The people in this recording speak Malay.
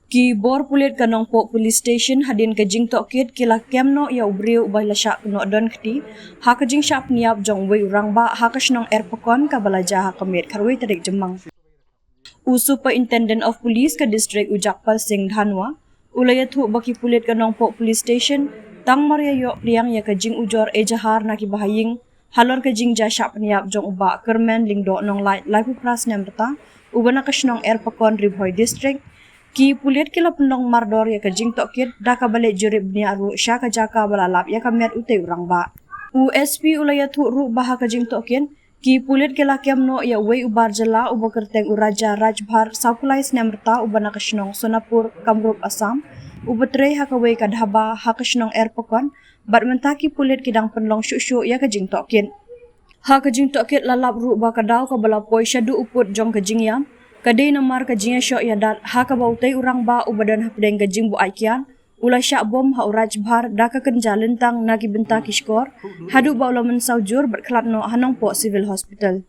Ki bor pulit kanong po police station hadin kajing tokit kila kemno ya ubriu ubay lasya kuno donkti ha kajing sya pyniap jong wei rangbah ha kasnong Erpokon kabalaja ha kamit karwei tarik jemang. Superintendent of Police ka district Ujakpal Singh Dhanwa ulayathu baki pulit kanong po police station tang mariayo priang ya kajing ujor ejahar na kibahaying halor kajing ja sya pyniap jong uba kermen lingdo nong lai pras nemrta ubana kasnong Erpokon Bhoi district. Ki pulit kila penong mardor ya kajing tokit daka balik jurib ni aru sya kajaka balalap ya kamet utei rangbah. USP ulayathu ru baha kajing tokin ki pulit kila kemno ya wei ubar jala uba kerteng uraja rajbhar sakulais nemrta ubana kasnong Sonapur Kamrup Assam ubatrei hakawei kadhaba hakasnong Erpokon batmentaki pulit kidang penlong syusyu ya kajing tokin. Ha kajing tokit lalap ru ba kadau kabalapoi syadu uput jong kajing yam kadai namar kajing syok ya dat ha kabautai urang ba ubadan hapdeng kajing bu aikian ulai syak bom ha uraj bhar daka kenja lentang nagi benta kiskor hadu ba ulaman saujur berkelat no hanong po civil hospital.